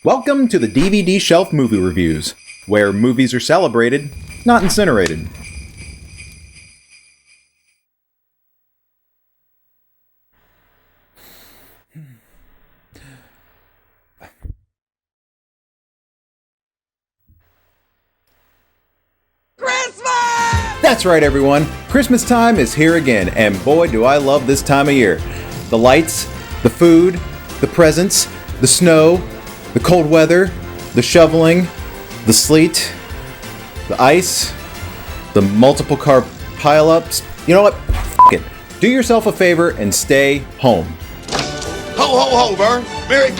Welcome to the DVD Shelf Movie Reviews, where movies are celebrated, not incinerated. That's right, everyone. Christmas time is here again, and boy, do I love this time of year. The lights, the food, the presents, the snow, the cold weather, the shoveling, the sleet, the ice, the multiple car pileups. You know what? F*** it. Do yourself a favor and stay home. Ho, ho, ho, Vern. Merry...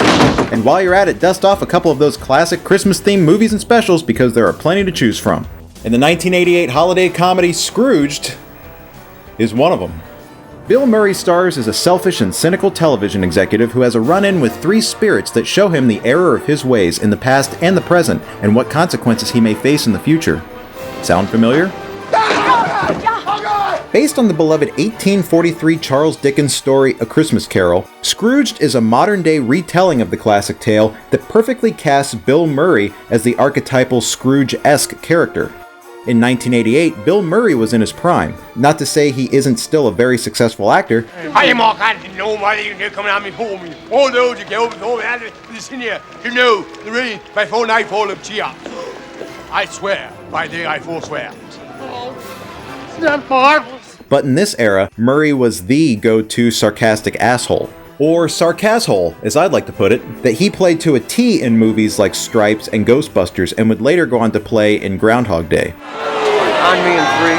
And while you're at it, dust off a couple of those classic Christmas-themed movies and specials because there are plenty to choose from. And the 1988 holiday comedy Scrooged is one of them. Bill Murray stars as a selfish and cynical television executive who has a run-in with three spirits that show him the error of his ways in the past and the present and what consequences he may face in the future. Sound familiar? Based on the beloved 1843 Charles Dickens story A Christmas Carol, Scrooged is a modern-day retelling of the classic tale that perfectly casts Bill Murray as the archetypal Scrooge-esque character. In 1988, Bill Murray was in his prime. Not to say he isn't still a very successful actor. I am all kind of nobody you can come out and pull me. All those you go over and listen here. You know, the rain by 4 nightfall of Chia. I swear, by day I forswear. Oh, isn't that marvelous? But in this era, Murray was the go-to sarcastic asshole. Or sarcasshole, as I'd like to put it, that he played to a T in movies like Stripes and Ghostbusters and would later go on to play in Groundhog Day. On me in 3,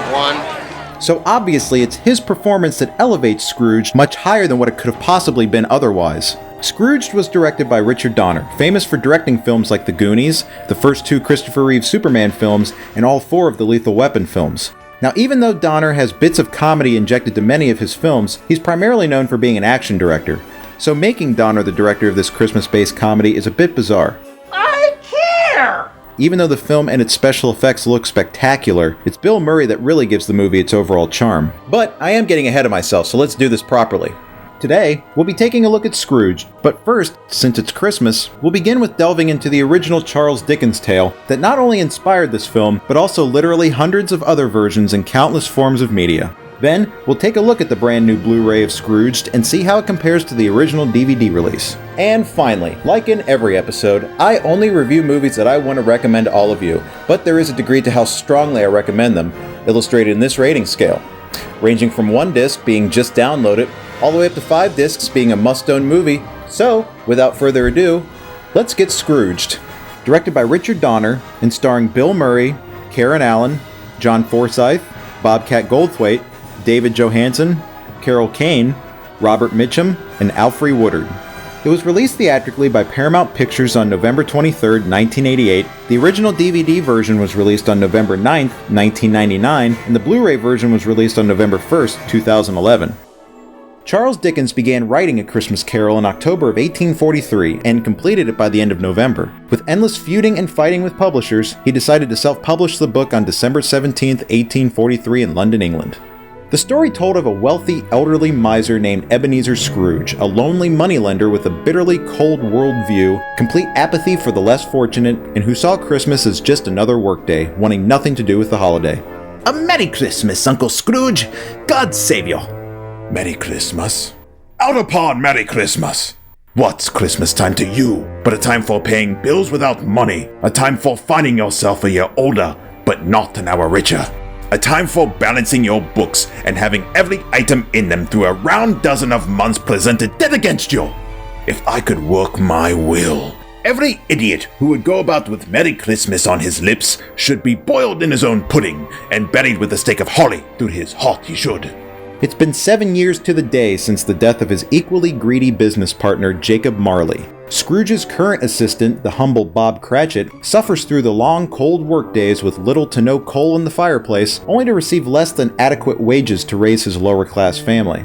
2, 1. So obviously it's his performance that elevates Scrooge much higher than what it could have possibly been otherwise. Scrooged was directed by Richard Donner, famous for directing films like The Goonies, the first 2 Christopher Reeve Superman films, and all 4 of the Lethal Weapon films. Now, even though Donner has bits of comedy injected to many of his films, he's primarily known for being an action director. So making Donner the director of this Christmas-based comedy is a bit bizarre. I care! Even though the film and its special effects look spectacular, it's Bill Murray that really gives the movie its overall charm. But I am getting ahead of myself, so let's do this properly. Today, we'll be taking a look at Scrooge, but first, since it's Christmas, we'll begin with delving into the original Charles Dickens tale that not only inspired this film, but also literally hundreds of other versions in countless forms of media. Then, we'll take a look at the brand new Blu-Ray of Scrooged and see how it compares to the original DVD release. And finally, like in every episode, I only review movies that I want to recommend to all of you, but there is a degree to how strongly I recommend them, illustrated in this rating scale, ranging from 1 disc being just download it, all the way up to 5 discs being a must-own movie. So, without further ado, let's get Scrooged. Directed by Richard Donner and starring Bill Murray, Karen Allen, John Forsythe, Bobcat Goldthwait, David Johansen, Carol Kane, Robert Mitchum, and Alfre Woodard. It was released theatrically by Paramount Pictures on November 23, 1988. The original DVD version was released on November 9, 1999, and the Blu-ray version was released on November 1, 2011. Charles Dickens began writing A Christmas Carol in October of 1843 and completed it by the end of November. With endless feuding and fighting with publishers, he decided to self-publish the book on December 17, 1843 in London, England. The story told of a wealthy, elderly miser named Ebenezer Scrooge, a lonely moneylender with a bitterly cold worldview, complete apathy for the less fortunate, and who saw Christmas as just another workday, wanting nothing to do with the holiday. A Merry Christmas, Uncle Scrooge! God save you! Merry Christmas? Out upon Merry Christmas! What's Christmas time to you but a time for paying bills without money? A time for finding yourself a year older, but not an hour richer? A time for balancing your books and having every item in them through a round dozen of months presented dead against you? If I could work my will, every idiot who would go about with Merry Christmas on his lips should be boiled in his own pudding and buried with a stake of holly through his heart he should. It's been 7 years to the day since the death of his equally greedy business partner, Jacob Marley. Scrooge's current assistant, the humble Bob Cratchit, suffers through the long, cold workdays with little to no coal in the fireplace, only to receive less than adequate wages to raise his lower-class family.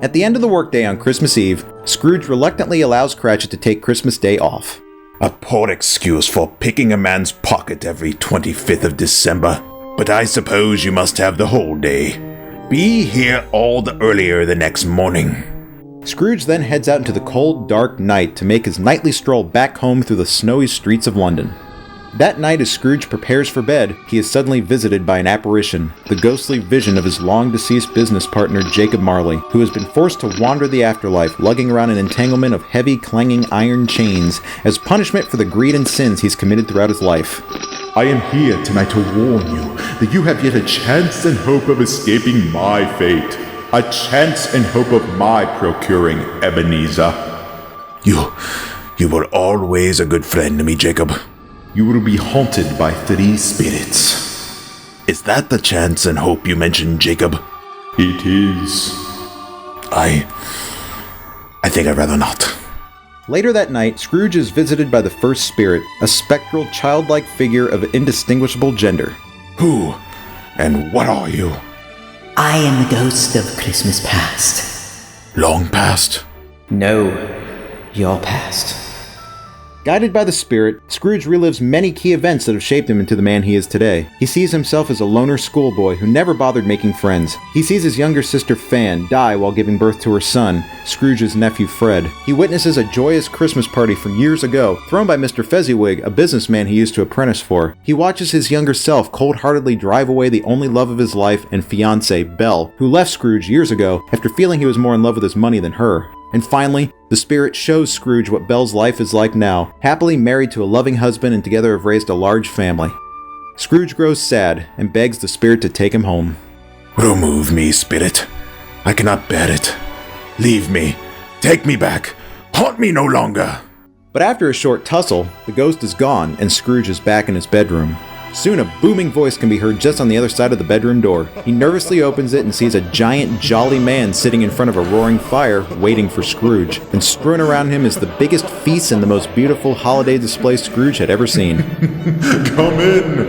At the end of the workday on Christmas Eve, Scrooge reluctantly allows Cratchit to take Christmas Day off. A poor excuse for picking a man's pocket every 25th of December, but I suppose you must have the whole day. Be here all the earlier the next morning. Scrooge then heads out into the cold, dark night to make his nightly stroll back home through the snowy streets of London. That night, as Scrooge prepares for bed, he is suddenly visited by an apparition, the ghostly vision of his long-deceased business partner Jacob Marley, who has been forced to wander the afterlife, lugging around an entanglement of heavy, clanging iron chains as punishment for the greed and sins he's committed throughout his life. I am here tonight to warn you that you have yet a chance and hope of escaping my fate. A chance and hope of my procuring Ebenezer. You were always a good friend to me, Jacob. You will be haunted by 3 spirits. Is that the chance and hope you mentioned, Jacob? It is. I think I'd rather not. Later that night, Scrooge is visited by the first spirit, a spectral, childlike figure of indistinguishable gender. Who and what are you? I am the ghost of Christmas past. Long past? No, your past. Guided by the spirit, Scrooge relives many key events that have shaped him into the man he is today. He sees himself as a loner schoolboy who never bothered making friends. He sees his younger sister Fan die while giving birth to her son, Scrooge's nephew Fred. He witnesses a joyous Christmas party from years ago, thrown by Mr. Fezziwig, a businessman he used to apprentice for. He watches his younger self cold-heartedly drive away the only love of his life and fiancée, Belle, who left Scrooge years ago after feeling he was more in love with his money than her. And finally, the spirit shows Scrooge what Belle's life is like now, happily married to a loving husband and together have raised a large family. Scrooge grows sad and begs the spirit to take him home. Remove me, spirit. I cannot bear it. Leave me. Take me back. Haunt me no longer. But after a short tussle, the ghost is gone and Scrooge is back in his bedroom. Soon a booming voice can be heard just on the other side of the bedroom door. He nervously opens it and sees a giant, jolly man sitting in front of a roaring fire, waiting for Scrooge. And strewn around him is the biggest feast and the most beautiful holiday display Scrooge had ever seen. Come in,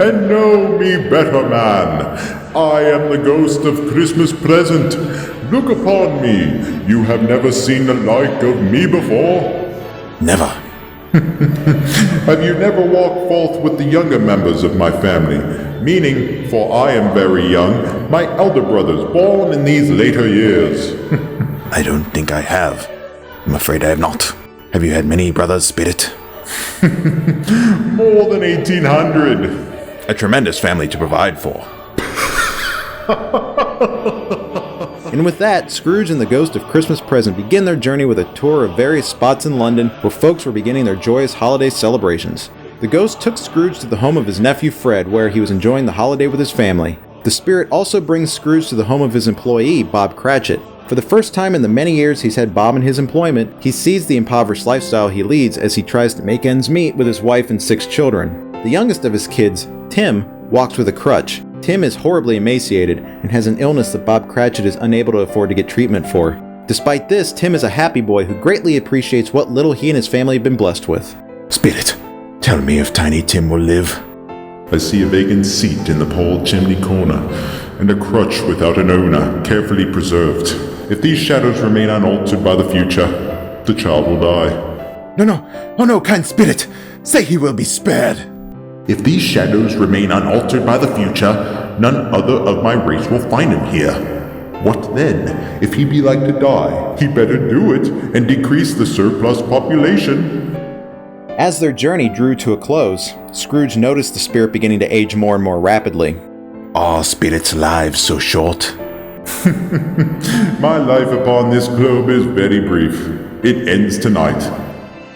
and know me better, man. I am the ghost of Christmas present. Look upon me. You have never seen the like of me before. Never. Have you never walked forth with the younger members of my family? Meaning, for I am very young, my elder brothers born in these later years. I don't think I have. I'm afraid I have not. Have you had many brothers, spirit? More than 1,800. A tremendous family to provide for. And with that, Scrooge and the Ghost of Christmas Present begin their journey with a tour of various spots in London where folks were beginning their joyous holiday celebrations. The ghost took Scrooge to the home of his nephew Fred, where he was enjoying the holiday with his family. The spirit also brings Scrooge to the home of his employee, Bob Cratchit. For the first time in the many years he's had Bob in his employment, he sees the impoverished lifestyle he leads as he tries to make ends meet with his wife and 6 children. The youngest of his kids, Tim, walks with a crutch. Tim is horribly emaciated and has an illness that Bob Cratchit is unable to afford to get treatment for. Despite this, Tim is a happy boy who greatly appreciates what little he and his family have been blessed with. Spirit, tell me if Tiny Tim will live. I see a vacant seat in the Paul chimney corner, and a crutch without an owner, carefully preserved. If these shadows remain unaltered by the future, the child will die. No. Oh no, kind spirit. Say he will be spared. If these shadows remain unaltered by the future, none other of my race will find him here. What then? If he be like to die, he better do it and decrease the surplus population. As their journey drew to a close, Scrooge noticed the spirit beginning to age more and more rapidly. Are spirits' lives so short? My life upon this globe is very brief. It ends tonight.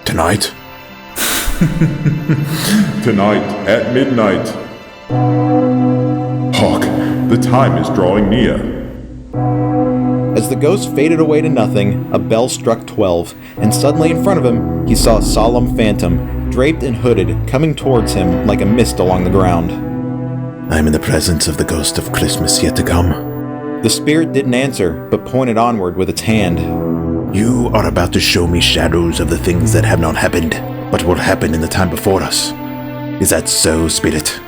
Tonight? Tonight at midnight. Hark! The time is drawing near. As the ghost faded away to nothing, a bell struck 12, and suddenly in front of him, he saw a solemn phantom, draped and hooded, coming towards him like a mist along the ground. I am in the presence of the ghost of Christmas yet to come. The spirit didn't answer, but pointed onward with its hand. You are about to show me shadows of the things that have not happened, but will happen in the time before us. Is that so, spirit?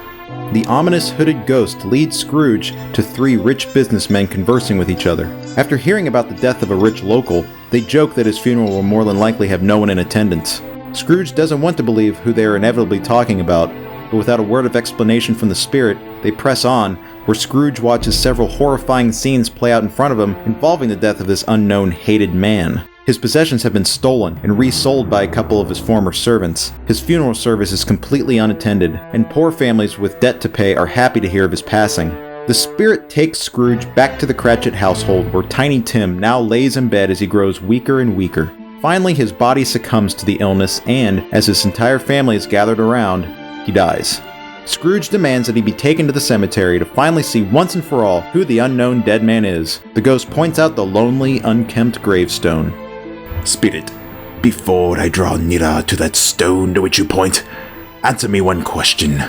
The ominous hooded ghost leads Scrooge to 3 rich businessmen conversing with each other. After hearing about the death of a rich local, they joke that his funeral will more than likely have no one in attendance. Scrooge doesn't want to believe who they are inevitably talking about, but without a word of explanation from the spirit, They press on, where Scrooge watches several horrifying scenes play out in front of him involving the death of this unknown hated man. His possessions have been stolen and resold by a couple of his former servants. His funeral service is completely unattended, and poor families with debt to pay are happy to hear of his passing. The spirit takes Scrooge back to the Cratchit household, where Tiny Tim now lays in bed as he grows weaker and weaker. Finally, his body succumbs to the illness, and, as his entire family is gathered around, he dies. Scrooge demands that he be taken to the cemetery to finally see once and for all who the unknown dead man is. The ghost points out the lonely, unkempt gravestone. Spirit, before I draw nearer to that stone to which you point, answer me one question.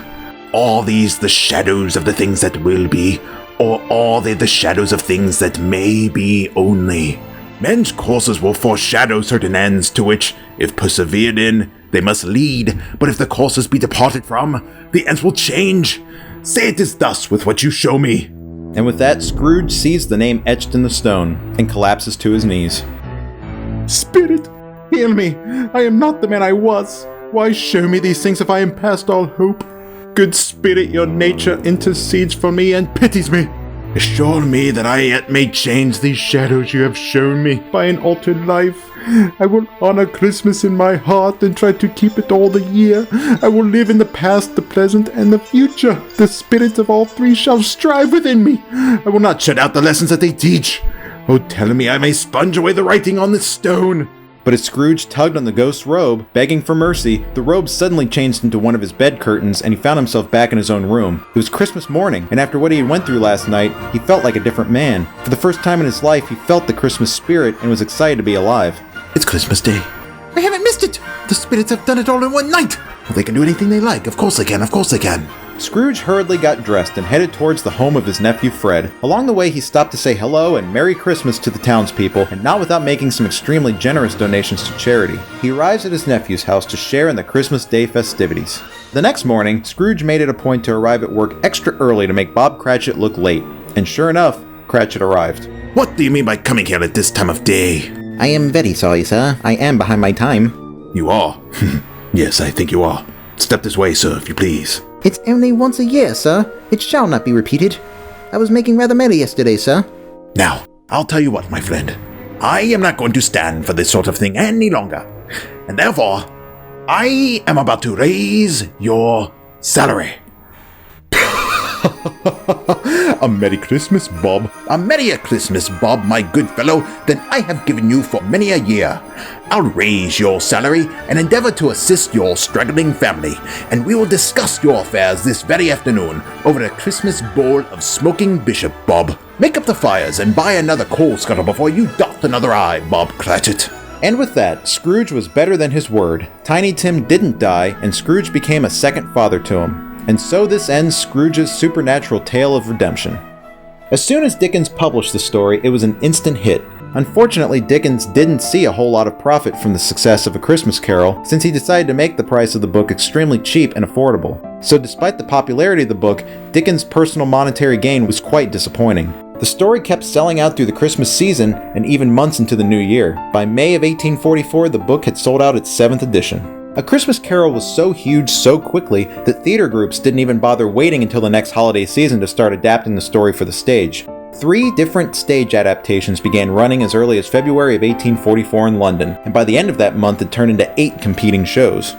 Are these the shadows of the things that will be, or are they the shadows of things that may be only? Men's courses will foreshadow certain ends to which, if persevered in, they must lead, but if the courses be departed from, the ends will change. Say it is thus with what you show me. And with that, Scrooge sees the name etched in the stone, and collapses to his knees. Spirit, heal me. I am not the man I was. Why show me these things if I am past all hope? Good Spirit, your nature intercedes for me and pities me. Assure me that I yet may change these shadows you have shown me by an altered life. I will honor Christmas in my heart and try to keep it all the year. I will live in the past, the present, and the future. The spirits of all three shall strive within me. I will not shut out the lessons that they teach. Oh, tell me I may sponge away the writing on this stone. But as Scrooge tugged on the ghost's robe, begging for mercy, the robe suddenly changed into one of his bed curtains and he found himself back in his own room. It was Christmas morning, and after what he went through last night, he felt like a different man. For the first time in his life, he felt the Christmas spirit and was excited to be alive. It's Christmas Day. I haven't missed it. The spirits have done it all in one night. Well, they can do anything they like. Of course they can. Of course they can. Scrooge hurriedly got dressed and headed towards the home of his nephew Fred. Along the way, he stopped to say hello and Merry Christmas to the townspeople, and not without making some extremely generous donations to charity. He arrives at his nephew's house to share in the Christmas Day festivities. The next morning, Scrooge made it a point to arrive at work extra early to make Bob Cratchit look late. And sure enough, Cratchit arrived. What do you mean by coming here at this time of day? I am very sorry, sir. I am behind my time. You are? Yes, I think you are. Step this way, sir, if you please. It's only once a year, sir. It shall not be repeated. I was making rather merry yesterday, sir. Now, I'll tell you what, my friend. I am not going to stand for this sort of thing any longer. And therefore, I am about to raise your salary. A Merry Christmas, Bob. A merrier Christmas, Bob, my good fellow, than I have given you for many a year. I'll raise your salary and endeavor to assist your struggling family, and we will discuss your affairs this very afternoon over a Christmas bowl of smoking bishop, Bob. Make up the fires and buy another coal scuttle before you dot another I, Bob Cratchit. And with that, Scrooge was better than his word. Tiny Tim didn't die, and Scrooge became a second father to him. And so this ends Scrooge's supernatural tale of redemption. As soon as Dickens published the story, it was an instant hit. Unfortunately, Dickens didn't see a whole lot of profit from the success of A Christmas Carol, since he decided to make the price of the book extremely cheap and affordable. So despite the popularity of the book, Dickens' personal monetary gain was quite disappointing. The story kept selling out through the Christmas season and even months into the new year. By May of 1844, the book had sold out its 7th edition. A Christmas Carol was so huge so quickly that theater groups didn't even bother waiting until the next holiday season to start adapting the story for the stage. 3 different stage adaptations began running as early as February of 1844 in London, and by the end of that month it turned into 8 competing shows.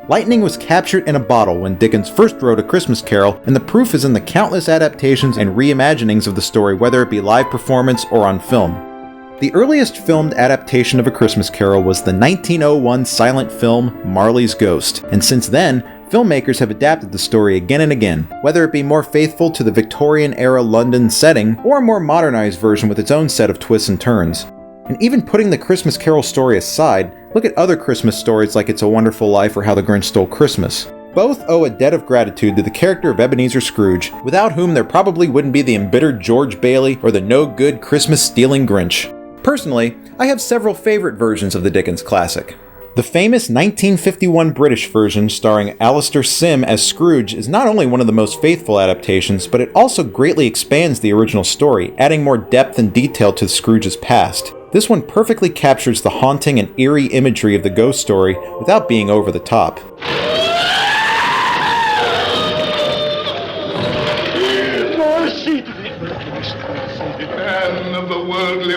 Lightning was captured in a bottle when Dickens first wrote A Christmas Carol, and the proof is in the countless adaptations and reimaginings of the story, whether it be live performance or on film. The earliest filmed adaptation of A Christmas Carol was the 1901 silent film Marley's Ghost, and since then, filmmakers have adapted the story again and again, whether it be more faithful to the Victorian-era London setting, or a more modernized version with its own set of twists and turns. And even putting the Christmas Carol story aside, look at other Christmas stories like It's a Wonderful Life or How the Grinch Stole Christmas. Both owe a debt of gratitude to the character of Ebenezer Scrooge, without whom there probably wouldn't be the embittered George Bailey or the no-good Christmas-stealing Grinch. Personally, I have several favorite versions of the Dickens classic. The famous 1951 British version starring Alistair Sim as Scrooge is not only one of the most faithful adaptations, but it also greatly expands the original story, adding more depth and detail to Scrooge's past. This one perfectly captures the haunting and eerie imagery of the ghost story without being over the top.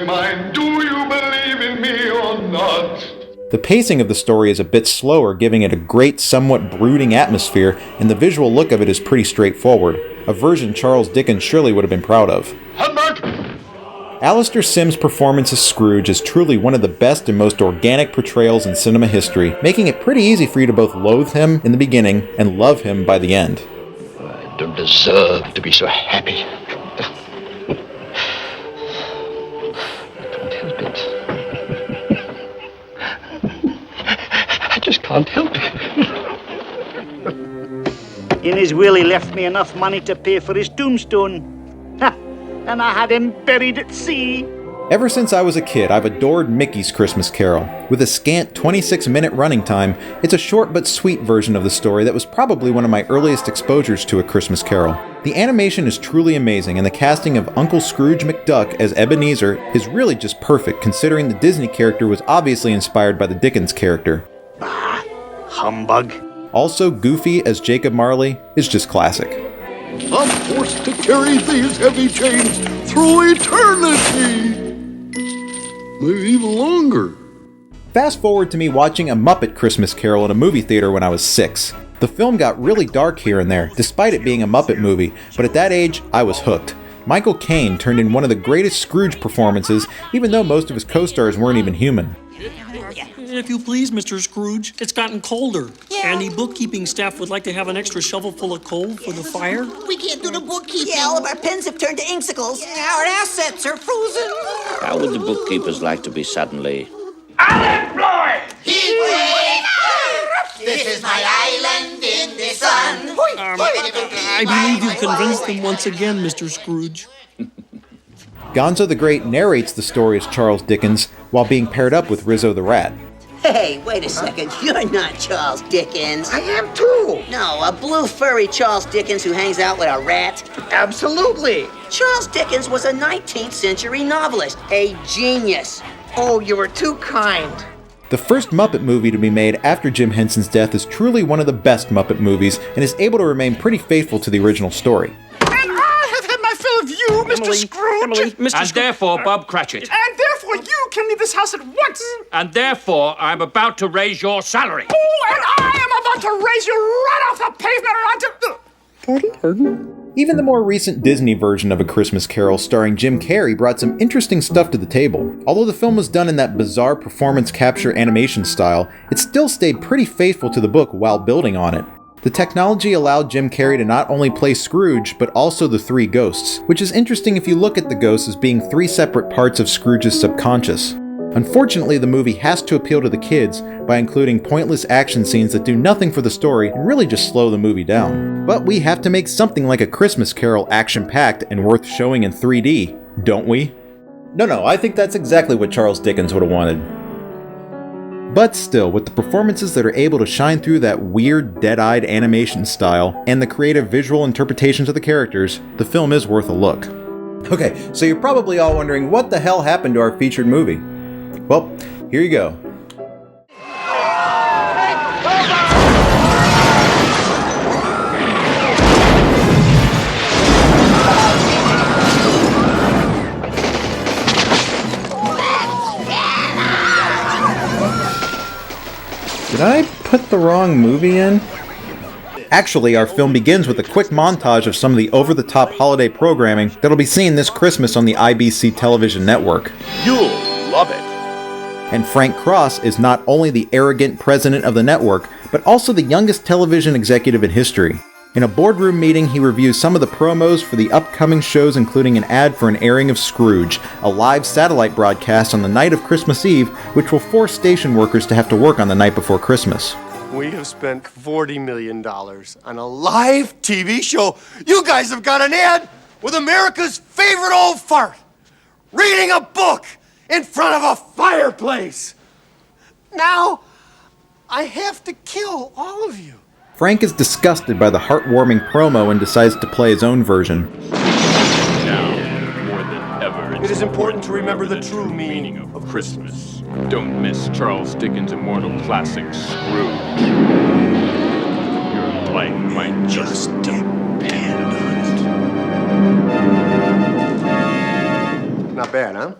mine, do you believe in me or not? The pacing of the story is a bit slower, giving it a great, somewhat brooding atmosphere, and the visual look of it is pretty straightforward, a version Charles Dickens surely would have been proud of. Alastair Sim's performance as Scrooge is truly one of the best and most organic portrayals in cinema history, making it pretty easy for you to both loathe him in the beginning and love him by the end. I don't deserve to be so happy. I can't help it. I just can't help it. In his will, he left me enough money to pay for his tombstone. And I had him buried at sea. Ever since I was a kid, I've adored Mickey's Christmas Carol. With a scant 26-minute running time, it's a short but sweet version of the story that was probably one of my earliest exposures to A Christmas Carol. The animation is truly amazing, and the casting of Uncle Scrooge McDuck as Ebenezer is really just perfect, considering the Disney character was obviously inspired by the Dickens character. Bah, humbug. Also, Goofy as Jacob Marley is just classic. I'm forced to carry these heavy chains through eternity. Maybe even longer. Fast forward to me watching A Muppet Christmas Carol in a movie theater when I was 6. The film got really dark here and there, despite it being a Muppet movie, but at that age, I was hooked. Michael Caine turned in one of the greatest Scrooge performances, even though most of his co-stars weren't even human. If you please, Mr. Scrooge, it's gotten colder. And the bookkeeping staff would like to have an extra shovel full of coal for the fire. We can't do the bookkeeping. Yeah, all of our pens have turned to inksicles. Yeah, our assets are frozen. How would the bookkeepers like to be suddenly Unemployed! This is my island in the sun. I believe you've convinced them once again, Mr. Scrooge. Gonzo the Great narrates the story as Charles Dickens while being paired up with Rizzo the Rat. Hey, wait a second. You're not Charles Dickens. I am too. No, a blue furry Charles Dickens who hangs out with a rat. Absolutely. Charles Dickens was a 19th century novelist, a genius. Oh, you were too kind. The first Muppet movie to be made after Jim Henson's death is truly one of the best Muppet movies and is able to remain pretty faithful to the original story. Of you, Mr. Scrooge. Emily, Mr. And therefore, Bob Cratchit. And therefore, you can leave this house at once. And therefore, I'm about to raise your salary. Oh, and I am about to raise you right off the pavement and onto... Even the more recent Disney version of A Christmas Carol starring Jim Carrey brought some interesting stuff to the table. Although the film was done in that bizarre performance capture animation style, it still stayed pretty faithful to the book while building on it. The technology allowed Jim Carrey to not only play Scrooge, but also the three ghosts, which is interesting if you look at the ghosts as being three separate parts of Scrooge's subconscious. Unfortunately, the movie has to appeal to the kids by including pointless action scenes that do nothing for the story and really just slow the movie down. But we have to make something like A Christmas Carol action-packed and worth showing in 3D, don't we? No, I think that's exactly what Charles Dickens would have wanted. But still, with the performances that are able to shine through that weird, dead-eyed animation style and the creative visual interpretations of the characters, the film is worth a look. Okay, so you're probably all wondering what the hell happened to our featured movie. Well, here you go. Did I put the wrong movie in? Actually, our film begins with a quick montage of some of the over-the-top holiday programming that'll be seen this Christmas on the IBC television network. You'll love it. And Frank Cross is not only the arrogant president of the network, but also the youngest television executive in history. In a boardroom meeting, he reviews some of the promos for the upcoming shows, including an ad for an airing of Scrooge, a live satellite broadcast on the night of Christmas Eve, which will force station workers to have to work on the night before Christmas. We have spent $40 million on a live TV show. You guys have got an ad with America's favorite old fart, reading a book in front of a fireplace. Now, I have to kill all of you. Frank is disgusted by the heartwarming promo and decides to play his own version. Now, more than ever, It is important to remember the true meaning of Christmas. Don't miss Charles Dickens' immortal classic, Scrooge. Your life might just depend on Not bad, huh?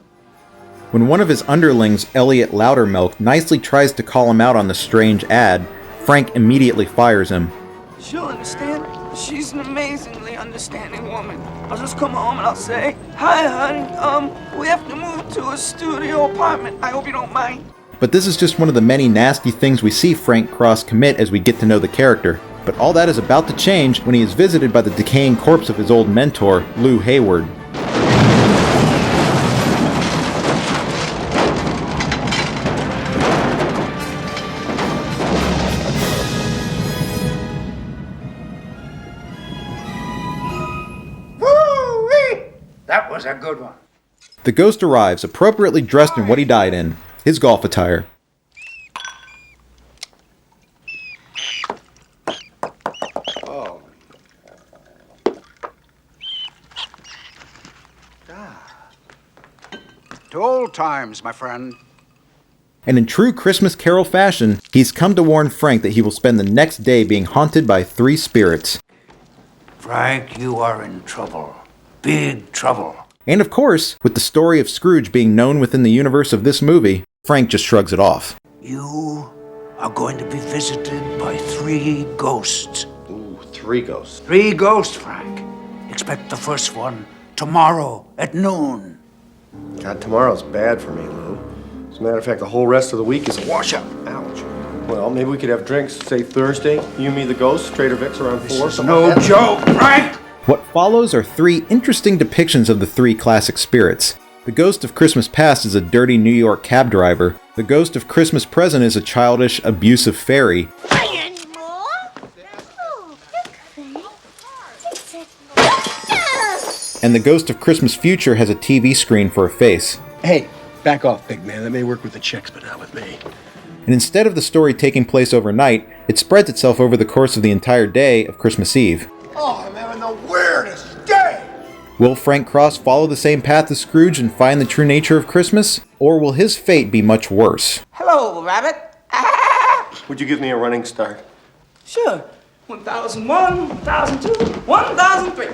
When one of his underlings, Elliot Loudermilk, nicely tries to call him out on the strange ad, Frank immediately fires him. She'll understand. She's an amazingly understanding woman. I'll just come home and I'll say, "Hi, honey. We have to move to a studio apartment. I hope you don't mind." But this is just one of the many nasty things we see Frank Cross commit as we get to know the character. But all that is about to change when he is visited by the decaying corpse of his old mentor, Lou Hayward. That was a good one. The ghost arrives, appropriately dressed in what he died in, his golf attire. Oh. To old times, my friend. And in true Christmas Carol fashion, he's come to warn Frank that he will spend the next day being haunted by 3 spirits. Frank, you are in trouble. Big trouble. And of course, with the story of Scrooge being known within the universe of this movie, Frank just shrugs it off. You are going to be visited by 3 ghosts. Ooh, 3 ghosts. 3 ghosts, Frank. Expect the first one tomorrow at noon. God, tomorrow's bad for me, Lou. As a matter of fact, the whole rest of the week is a washout. Ouch. Well, maybe we could have drinks, say Thursday. You, me, the ghosts, Trader Vic's around 4. This is no joke, Frank! What follows are 3 interesting depictions of the 3 classic spirits. The ghost of Christmas Past is a dirty New York cab driver. The ghost of Christmas Present is a childish, abusive fairy. And the ghost of Christmas Future has a TV screen for a face. Hey, back off, big man. That may work with the chicks, but not with me. And instead of the story taking place overnight, it spreads itself over the course of the entire day of Christmas Eve. Oh, I'm having the weirdest day! Will Frank Cross follow the same path as Scrooge and find the true nature of Christmas? Or will his fate be much worse? Hello, Rabbit. Would you give me a running start? Sure. 1001, 1002, 1003.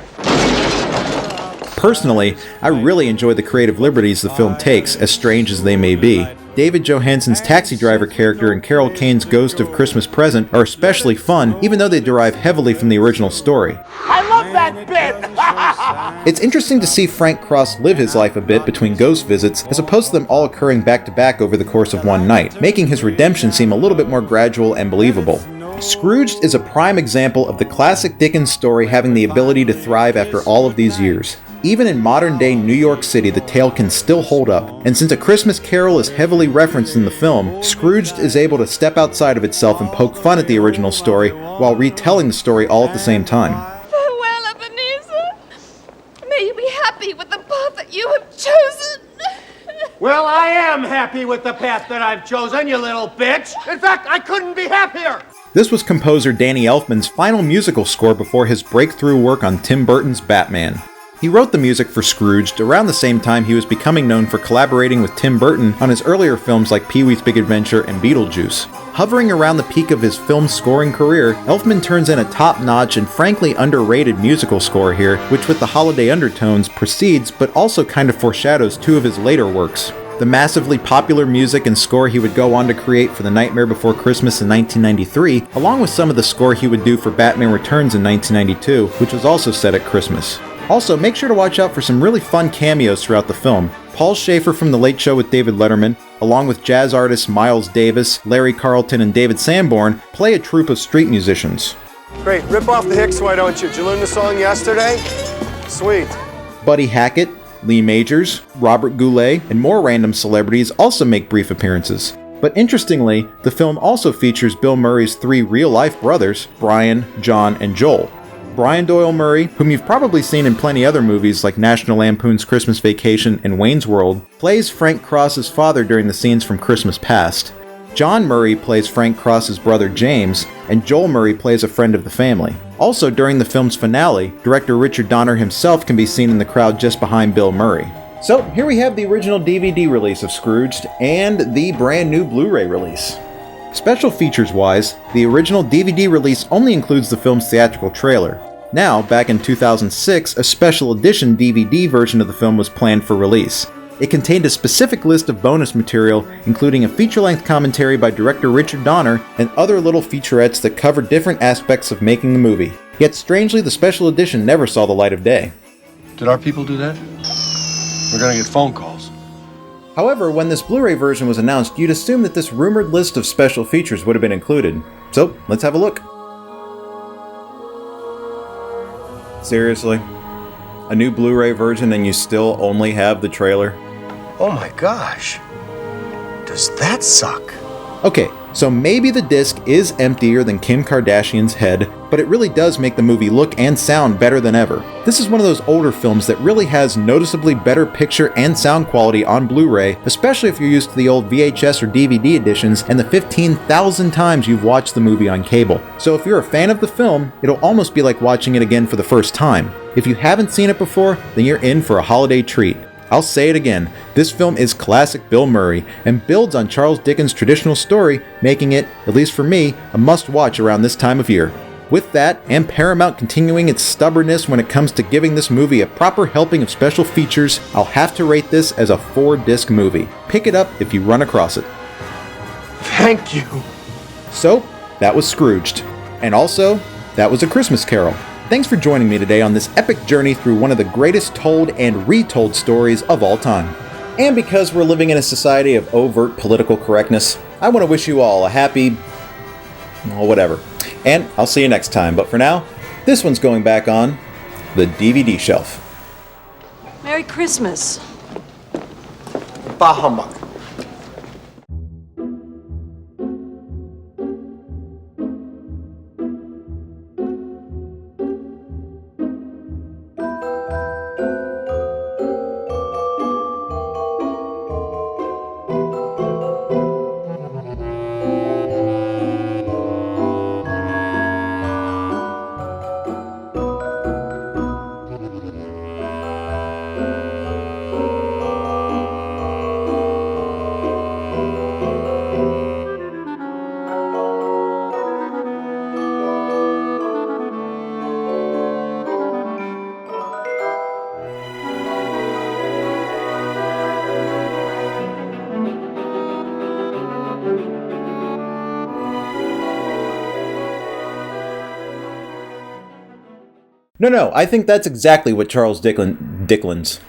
Personally, I really enjoy the creative liberties the film takes, as strange as they may be. David Johansen's taxi driver character and Carol Kane's Ghost of Christmas Present are especially fun, even though they derive heavily from the original story. I love that bit! It's interesting to see Frank Cross live his life a bit between ghost visits, as opposed to them all occurring back to back over the course of one night, making his redemption seem a little bit more gradual and believable. Scrooged is a prime example of the classic Dickens story having the ability to thrive after all of these years. Even in modern-day New York City, the tale can still hold up, and since A Christmas Carol is heavily referenced in the film, Scrooged is able to step outside of itself and poke fun at the original story while retelling the story all at the same time. Farewell, Ebenezer. May you be happy with the path that you have chosen. Well, I am happy with the path that I've chosen, you little bitch. In fact, I couldn't be happier. This was composer Danny Elfman's final musical score before his breakthrough work on Tim Burton's Batman. He wrote the music for Scrooged around the same time he was becoming known for collaborating with Tim Burton on his earlier films like Pee-wee's Big Adventure and Beetlejuice. Hovering around the peak of his film scoring career, Elfman turns in a top-notch and frankly underrated musical score here, which with the holiday undertones precedes but also kind of foreshadows 2 of his later works. The massively popular music and score he would go on to create for The Nightmare Before Christmas in 1993, along with some of the score he would do for Batman Returns in 1992, which was also set at Christmas. Also, make sure to watch out for some really fun cameos throughout the film. Paul Schaefer from The Late Show with David Letterman, along with jazz artists Miles Davis, Larry Carlton, and David Sanborn, play a troupe of street musicians. Great, rip off the Hicks, why don't you? Did you learn the song yesterday? Sweet. Buddy Hackett, Lee Majors, Robert Goulet, and more random celebrities also make brief appearances. But interestingly, the film also features Bill Murray's 3 real-life brothers, Brian, John, and Joel. Brian Doyle Murray, whom you've probably seen in plenty other movies like National Lampoon's Christmas Vacation and Wayne's World, plays Frank Cross's father during the scenes from Christmas Past. John Murray plays Frank Cross's brother James, and Joel Murray plays a friend of the family. Also, during the film's finale, director Richard Donner himself can be seen in the crowd just behind Bill Murray. So, here we have the original DVD release of Scrooged and the brand new Blu-ray release. Special features-wise, the original DVD release only includes the film's theatrical trailer. Now, back in 2006, a special edition DVD version of the film was planned for release. It contained a specific list of bonus material, including a feature-length commentary by director Richard Donner and other little featurettes that covered different aspects of making the movie. Yet strangely, the special edition never saw the light of day. Did our people do that? We're gonna get phone calls. However, when this Blu-ray version was announced, you'd assume that this rumored list of special features would have been included. So, let's have a look. Seriously? A new Blu-ray version and you still only have the trailer? Oh my gosh. Does that suck? Okay, so maybe the disc is emptier than Kim Kardashian's head, but it really does make the movie look and sound better than ever. This is one of those older films that really has noticeably better picture and sound quality on Blu-ray, especially if you're used to the old VHS or DVD editions and the 15,000 times you've watched the movie on cable. So if you're a fan of the film, it'll almost be like watching it again for the first time. If you haven't seen it before, then you're in for a holiday treat. I'll say it again, this film is classic Bill Murray and builds on Charles Dickens' traditional story, making it, at least for me, a must-watch around this time of year. With that, and Paramount continuing its stubbornness when it comes to giving this movie a proper helping of special features, I'll have to rate this as a 4-disc movie. Pick it up if you run across it. Thank you. So, that was Scrooged. And also, that was A Christmas Carol. Thanks for joining me today on this epic journey through one of the greatest told and retold stories of all time. And because we're living in a society of overt political correctness, I want to wish you all a happy... well, whatever. And I'll see you next time, but for now, this one's going back on the DVD shelf. Merry Christmas. Bah humbug. No, I think that's exactly what Charles Dickens